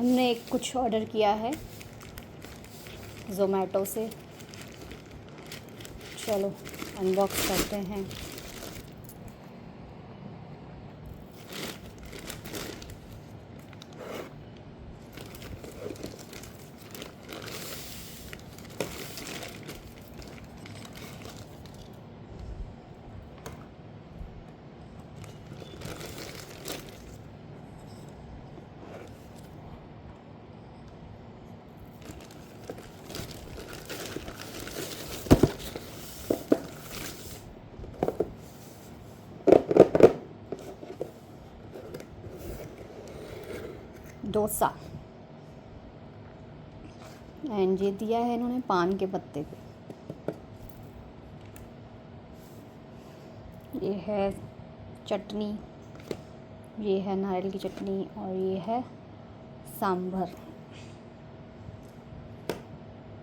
हमने एक कुछ ऑर्डर किया है ज़ोमैटो से। चलो अनबॉक्स करते हैं। डोसा एंड ये दिया है इन्होंने पान के पत्ते पे। ये है चटनी, ये है नारियल की चटनी और ये है सांभर।